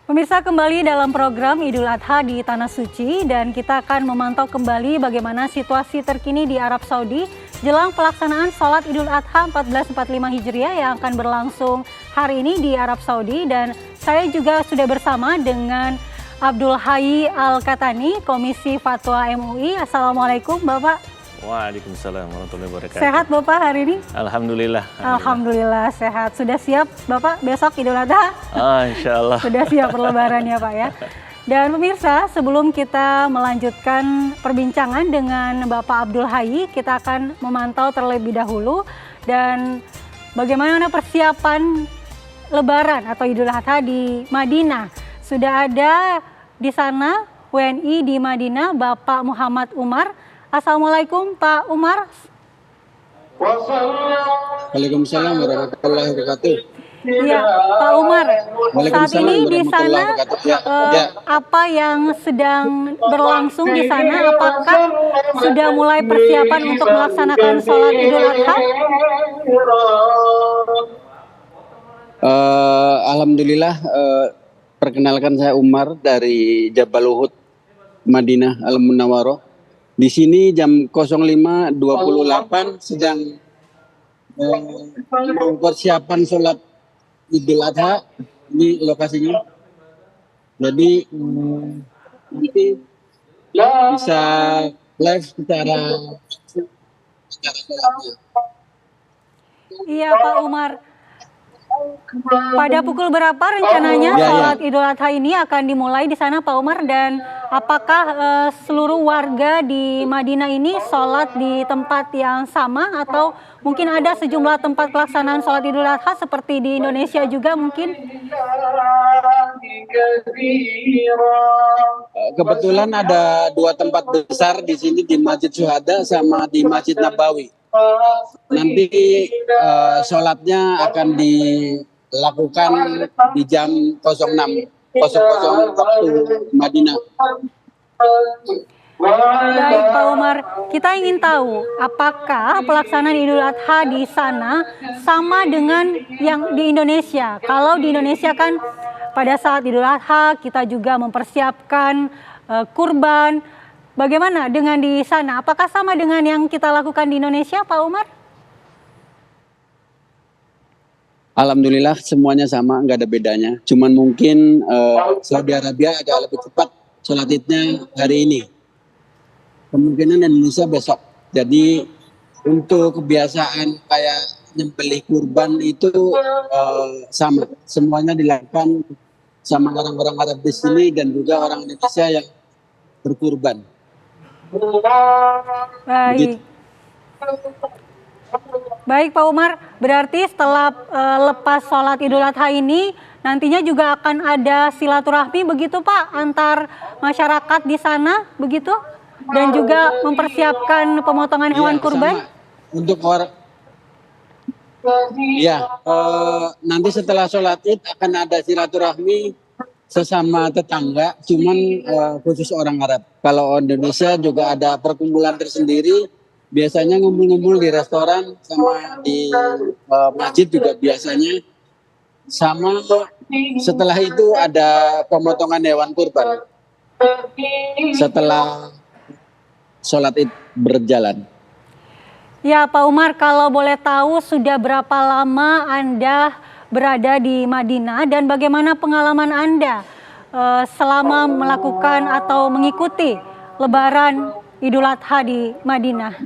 Pemirsa, kembali dalam program Idul Adha di Tanah Suci dan kita akan memantau kembali bagaimana situasi terkini di Arab Saudi jelang pelaksanaan sholat Idul Adha 1445 Hijriah yang akan berlangsung hari ini di Arab Saudi. Dan saya juga sudah bersama dengan Abdul Hayy Al-Katani, Komisi Fatwa MUI. Assalamualaikum Bapak. Waalaikumsalam warahmatullahi wabarakatuh. Sehat Bapak hari ini? Alhamdulillah. Alhamdulillah sehat. Sudah siap Bapak besok Idul Adha? Insya Allah. Sudah siap berlebaran ya Pak ya. Dan pemirsa, sebelum kita melanjutkan perbincangan dengan Bapak Abdul Hayy, kita akan memantau terlebih dahulu dan bagaimana persiapan Lebaran atau Idul Adha di Madinah. Sudah ada di sana WNI di Madinah, Bapak Muhammad Umar. Assalamualaikum Pak Umar. Waalaikumsalam warahmatullahi wabarakatuh. Iya Pak Umar, saat ini di sana apa yang sedang berlangsung di sana? Apakah sudah mulai persiapan untuk melaksanakan sholat Idul Adha? Alhamdulillah, perkenalkan saya Umar dari Jabal Uhud, Madinah Al-Munawwaroh. Di sini jam 05.28 sedang persiapan sholat Idul Adha. Ini lokasinya. Jadi nanti bisa live secara sholatnya. Iya Pak Umar. Pada pukul berapa rencananya sholat Idul Adha ini akan dimulai di sana Pak Umar, dan apakah seluruh warga di Madinah ini sholat di tempat yang sama atau mungkin ada sejumlah tempat pelaksanaan sholat Idul Adha seperti di Indonesia juga mungkin? Kebetulan ada dua tempat besar di sini, di Masjid Syuhada sama di Masjid Nabawi. Nanti sholatnya akan dilakukan di jam 06.00 waktu Madinah. Baik Pak Umar, kita ingin tahu apakah pelaksanaan Idul Adha di sana sama dengan yang di Indonesia? Kalau di Indonesia kan pada saat Idul Adha kita juga mempersiapkan kurban. Bagaimana dengan di sana? Apakah sama dengan yang kita lakukan di Indonesia, Pak Umar? Alhamdulillah semuanya sama, nggak ada bedanya. Cuman mungkin Saudi Arabia agak lebih cepat sholat idnya hari ini. Kemungkinan Indonesia besok. Jadi untuk kebiasaan kayak nyembelih kurban itu sama. Semuanya dilakukan sama orang-orang Arab di sini dan juga orang Indonesia yang berkurban. Baik. Baik Pak Umar, berarti setelah lepas sholat Idul Adha ini nantinya juga akan ada silaturahmi begitu Pak antar masyarakat di sana begitu, dan juga mempersiapkan pemotongan hewan kurban? Untuk orang nanti setelah sholat Id akan ada silaturahmi sesama tetangga, cuman khusus orang Arab. Kalau Indonesia juga ada perkumpulan tersendiri, biasanya ngumpul-ngumpul di restoran sama di masjid juga biasanya. Sama setelah itu ada pemotongan hewan kurban setelah sholat Id berjalan. Ya Pak Umar, kalau boleh tahu sudah berapa lama Anda berada di Madinah dan bagaimana pengalaman Anda selama melakukan atau mengikuti Lebaran Idul Adha di Madinah?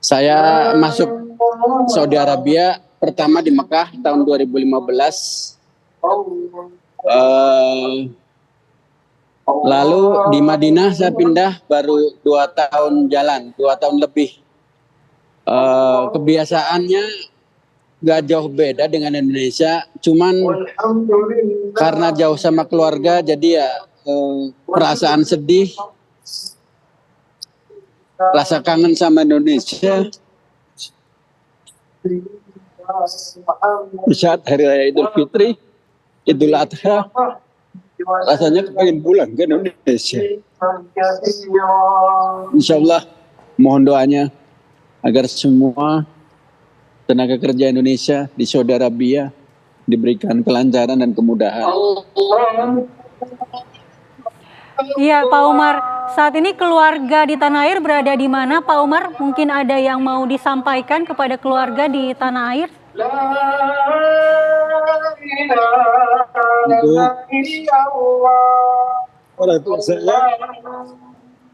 Saya masuk Saudi Arabia pertama di Mekah tahun 2015. Lalu di Madinah saya pindah baru 2 tahun jalan, 2 tahun lebih. Kebiasaannya gak jauh beda dengan Indonesia, cuman karena jauh sama keluarga jadi ya perasaan sedih, rasa kangen sama Indonesia. Di saat Hari Raya Idul Fitri, Idul Adha, rasanya pengen pulang ke Indonesia. Insya Allah mohon doanya agar semua tenaga kerja Indonesia di Saudi Arabia diberikan kelancaran dan kemudahan. Iya, Pak Umar. Saat ini keluarga di tanah air berada di mana, Pak Umar? Mungkin ada yang mau disampaikan kepada keluarga di tanah air? Orang tua saya,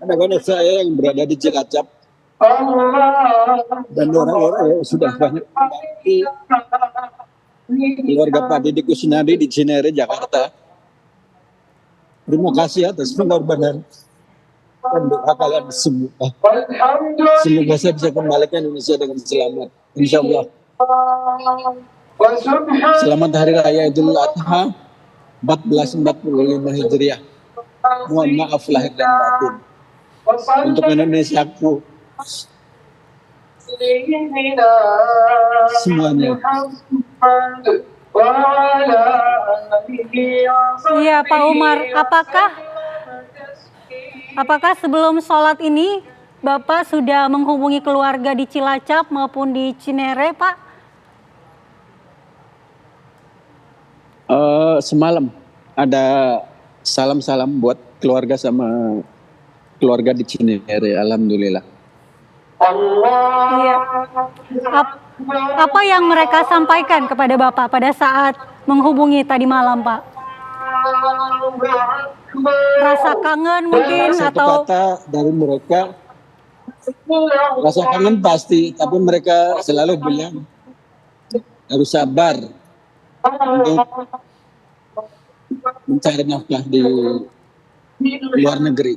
anak-anak saya yang berada di Cilacap, dan orang-orang yang sudah banyak di keluarga Pak Didi Kusnadi di Cinere, Jakarta. Terima kasih atas pengorbanan dan doa kalian semua. Semoga saya bisa kembali ke Indonesia dengan selamat. Insya Allah. Selamat Hari Raya Idul Adha 1445 Hijriah. Mohon maaf lahir dan batin. Untuk Indonesiaku semuanya. Iya, Pak Umar, apakah sebelum sholat ini Bapak sudah menghubungi keluarga di Cilacap maupun di Cinere, Pak? Semalam ada salam-salam buat keluarga sama keluarga di Cinere, alhamdulillah. Iya. Apa yang mereka sampaikan kepada Bapak pada saat menghubungi tadi malam, Pak? Rasa kangen mungkin Satu atau kata dari mereka, rasa kangen pasti, tapi mereka selalu bilang harus sabar untuk mencari nafkah di luar negeri.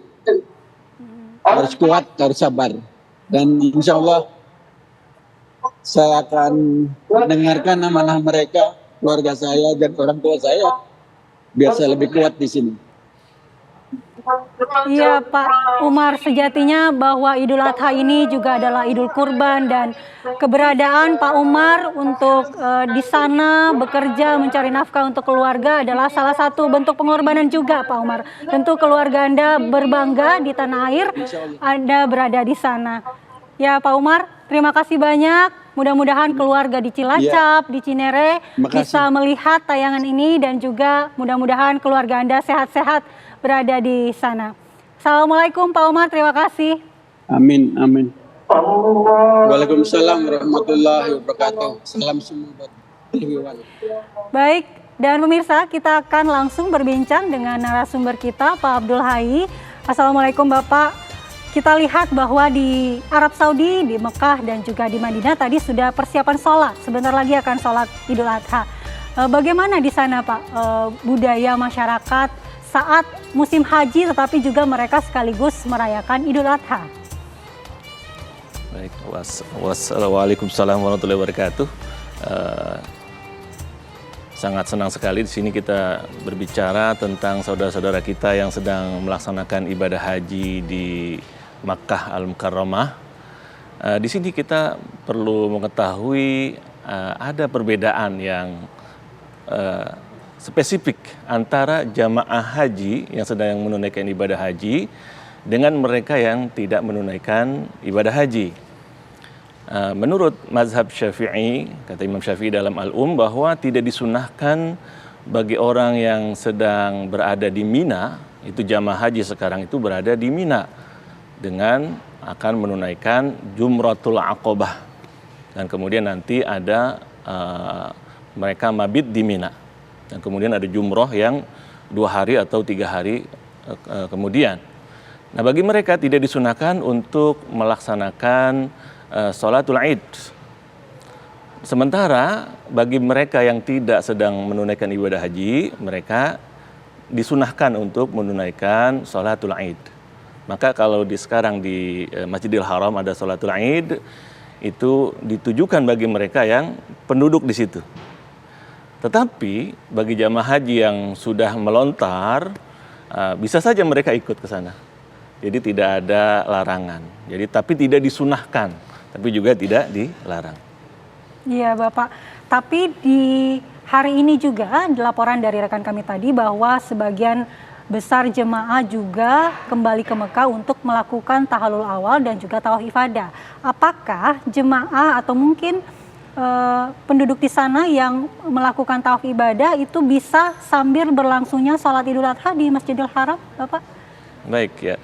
Harus kuat, harus sabar. Dan insya Allah saya akan mendengarkan amanah mereka, keluarga saya dan orang tua saya, biar saya lebih kuat di sini. Iya, Pak Umar, sejatinya bahwa Idul Adha ini juga adalah Idul Kurban, dan keberadaan Pak Umar untuk di sana bekerja mencari nafkah untuk keluarga adalah salah satu bentuk pengorbanan juga, Pak Umar. Tentu keluarga Anda berbangga di tanah air Anda berada di sana. Ya, Pak Umar, terima kasih banyak. Mudah-mudahan keluarga di Cilacap, di Cinere bisa melihat tayangan ini, dan juga mudah-mudahan keluarga Anda sehat-sehat berada di sana. Assalamualaikum Pak Umar, terima kasih. Amin, amin. Waalaikumsalam warahmatullahi wabarakatuh. Salam semua buat everyone. Baik, dan pemirsa, kita akan langsung berbincang dengan narasumber kita, Pak Abdul Hayy. Assalamualaikum Bapak. Kita lihat bahwa di Arab Saudi, di Mekah, dan juga di Madinah tadi sudah persiapan sholat. Sebentar lagi akan sholat Idul Adha. Bagaimana di sana, Pak, budaya masyarakat saat musim haji, tetapi juga mereka sekaligus merayakan Idul Adha? Baik, Waalaikumsalam warahmatullahi wabarakatuh. Sangat senang sekali di sini kita berbicara tentang saudara-saudara kita yang sedang melaksanakan ibadah haji di Makkah Al-Mukarramah. Di sini kita perlu mengetahui ada perbedaan yang spesifik antara jamaah haji yang sedang menunaikan ibadah haji dengan mereka yang tidak menunaikan ibadah haji. Menurut mazhab Syafi'i, kata Imam Syafi'i dalam Al-Um, bahwa tidak disunahkan bagi orang yang sedang berada di Mina, itu jamaah haji sekarang itu berada di Mina dengan akan menunaikan Jumratul Aqobah, dan kemudian nanti ada mereka mabit di Mina, dan kemudian ada jumroh yang 2 hari atau 3 hari kemudian. Nah, bagi mereka tidak disunahkan untuk melaksanakan sholatul Id. Sementara bagi mereka yang tidak sedang menunaikan ibadah haji, mereka disunahkan untuk menunaikan sholatul Id. Maka kalau sekarang di Masjidil Haram ada sholatul Id, itu ditujukan bagi mereka yang penduduk di situ. Tetapi bagi jamaah haji yang sudah melontar, bisa saja mereka ikut ke sana. Jadi tidak ada larangan. Jadi tapi tidak disunahkan, tapi juga tidak dilarang. Iya, Bapak. Tapi di hari ini juga laporan dari rekan kami tadi bahwa sebagian besar jemaah juga kembali ke Mekah untuk melakukan tahallul awal dan juga tawaf ifadah. Apakah jemaah atau mungkin penduduk di sana yang melakukan tawaf ibadah itu bisa sambil berlangsungnya sholat Idul Adha di Masjidil Haram, Bapak? Baik ya.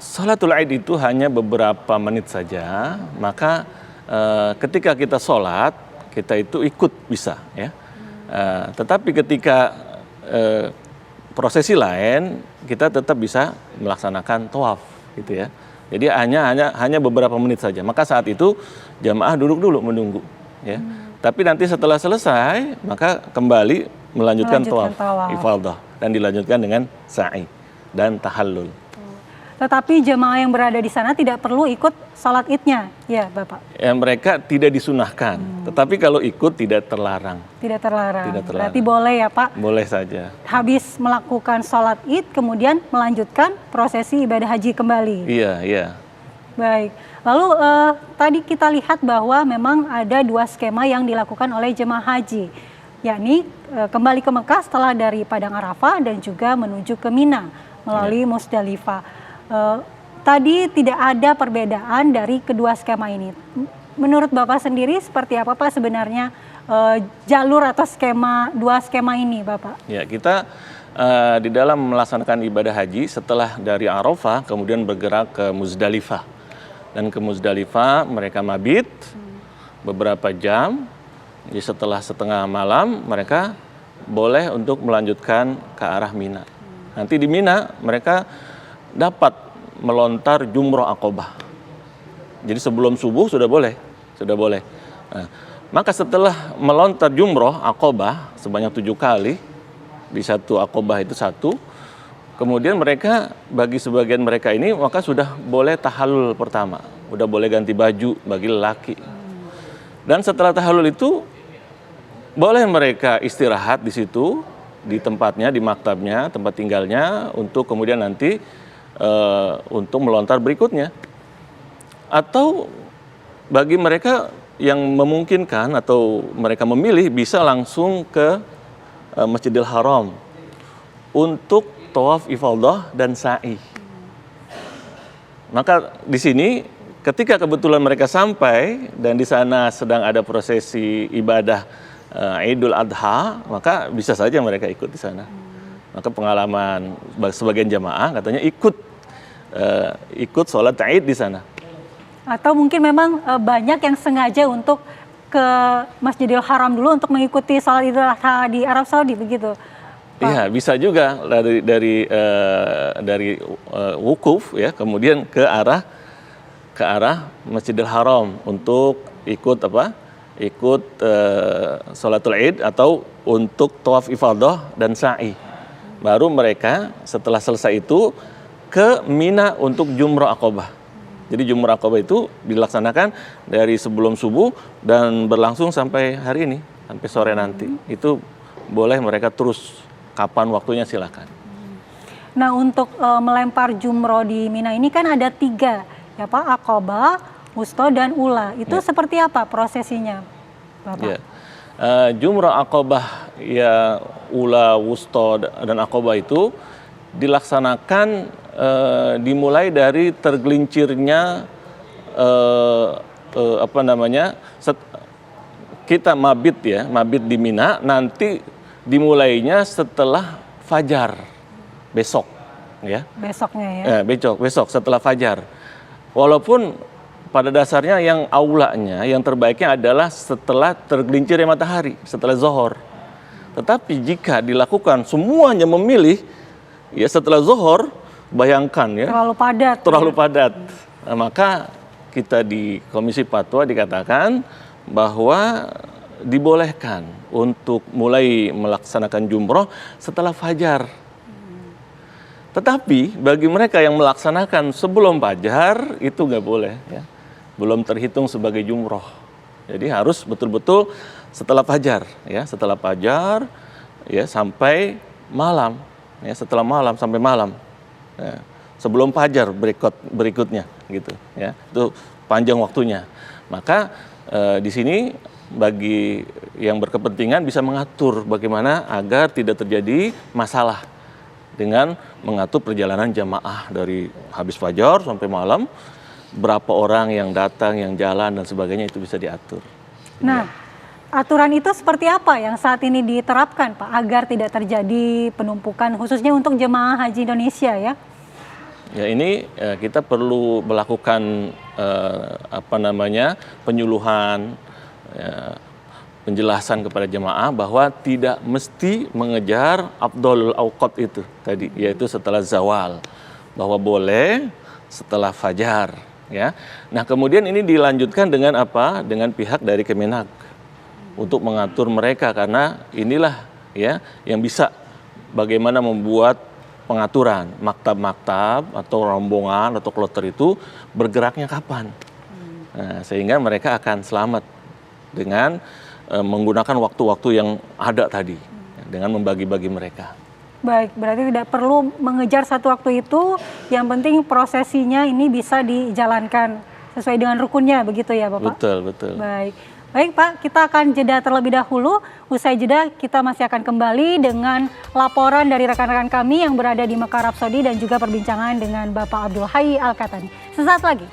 Sholatul Id itu hanya beberapa menit saja, maka ketika kita sholat, kita itu ikut bisa ya. Tetapi ketika prosesi lain, kita tetap bisa melaksanakan tawaf gitu ya. Jadi hanya beberapa menit saja. Maka saat itu jamaah duduk dulu menunggu ya. Tapi nanti setelah selesai, maka kembali melanjutkan tawaf ifadah dan dilanjutkan dengan sa'i dan tahallul. Tetapi jemaah yang berada di sana tidak perlu ikut salat Idnya, ya Bapak? Ya, mereka tidak disunahkan, tetapi kalau ikut tidak terlarang. Tidak terlarang. Tidak terlarang. Berarti boleh ya Pak? Boleh saja. Habis melakukan salat Id, kemudian melanjutkan prosesi ibadah haji kembali. Iya, iya. Baik. Lalu tadi kita lihat bahwa memang ada 2 skema yang dilakukan oleh jemaah haji, yakni kembali ke Mekah setelah dari Padang Arafah dan juga menuju ke Mina melalui Musdalifah. Tadi tidak ada perbedaan dari kedua skema ini. Menurut Bapak sendiri seperti apa Pak sebenarnya jalur atau skema 2 skema ini Bapak? Ya, kita di dalam melaksanakan ibadah haji setelah dari Arafah kemudian bergerak ke Musdalifah. Dan ke Musdalifah mereka mabit beberapa jam. Jadi setelah setengah malam mereka boleh untuk melanjutkan ke arah Mina. Nanti di Mina mereka dapat melontar jumroh Aqobah. Jadi sebelum subuh sudah boleh. Nah, maka setelah melontar jumroh Aqobah sebanyak 7 kali, di satu Aqobah itu 1, kemudian mereka, bagi sebagian mereka ini, maka sudah boleh tahallul pertama. Udah boleh ganti baju bagi lelaki. Dan setelah tahallul itu, boleh mereka istirahat di situ, di tempatnya, di maktabnya, tempat tinggalnya, untuk kemudian nanti untuk melontar berikutnya. Atau bagi mereka yang memungkinkan atau mereka memilih bisa langsung ke Masjidil Haram untuk tawaf ifadah dan sa'i. Maka di sini ketika kebetulan mereka sampai dan di sana sedang ada prosesi ibadah Idul Adha, maka bisa saja mereka ikut di sana. Maka pengalaman sebagian jamaah katanya ikut sholat Id di sana. Atau mungkin memang banyak yang sengaja untuk ke Masjidil Haram dulu untuk mengikuti sholat Idul Adha di Arab Saudi begitu. Iya, bisa juga dari wukuf ya, kemudian ke arah Masjidil Haram untuk ikut sholatul Id atau untuk tawaf ifadah dan sa'i. Baru mereka setelah selesai itu ke Mina untuk jumroh Aqobah. Jadi jumroh Aqobah itu dilaksanakan dari sebelum subuh dan berlangsung sampai hari ini, sampai sore nanti. Itu boleh mereka terus, kapan waktunya silakan. Nah, untuk melempar jumroh di Mina ini kan ada 3 ya Pak, Aqobah, Wusta dan Ula. Itu seperti apa prosesinya Bapak? Jumroh Aqobah ya, Ula, Wusta dan Aqobah itu dilaksanakan dimulai dari tergelincirnya kita mabit di Mina, nanti dimulainya setelah fajar besok ya. Besoknya ya. Besok setelah fajar. Walaupun pada dasarnya yang aulanya, yang terbaiknya adalah setelah tergelincirnya matahari, setelah zuhur. Tetapi jika dilakukan semuanya memilih ya setelah zuhur, bayangkan ya. Terlalu padat. Nah, maka kita di Komisi Fatwa dikatakan bahwa dibolehkan untuk mulai melaksanakan jumroh setelah fajar. Tetapi bagi mereka yang melaksanakan sebelum fajar itu nggak boleh ya. Belum terhitung sebagai jumroh. Jadi harus betul-betul setelah fajar ya, setelah fajar ya sampai malam ya, setelah malam sampai malam. Ya, sebelum fajar berikutnya gitu ya. Itu panjang waktunya. Maka di sini bagi yang berkepentingan bisa mengatur bagaimana agar tidak terjadi masalah dengan mengatur perjalanan jamaah dari habis fajar sampai malam berapa orang yang datang, yang jalan dan sebagainya itu bisa diatur. Nah, aturan itu seperti apa yang saat ini diterapkan Pak agar tidak terjadi penumpukan khususnya untuk jemaah haji Indonesia ya? Ya ini kita perlu melakukan penyuluhan, penjelasan kepada jemaah bahwa tidak mesti mengejar afdholul auqat itu tadi, yaitu setelah zawal, bahwa boleh setelah fajar. Ya, nah kemudian ini dilanjutkan dengan apa? Dengan pihak dari Kemenag untuk mengatur mereka karena inilah ya yang bisa bagaimana membuat pengaturan maktab-maktab atau rombongan atau kloter itu bergeraknya kapan. Nah, sehingga mereka akan selamat dengan menggunakan waktu-waktu yang ada tadi dengan membagi-bagi mereka. Baik, berarti tidak perlu mengejar satu waktu itu, yang penting prosesinya ini bisa dijalankan sesuai dengan rukunnya begitu ya Bapak? Betul, betul. Baik Pak, kita akan jeda terlebih dahulu. Usai jeda kita masih akan kembali dengan laporan dari rekan-rekan kami yang berada di Mekah, Arab Saudi dan juga perbincangan dengan Bapak Abdul Hayy Al-Katani. Sesaat lagi.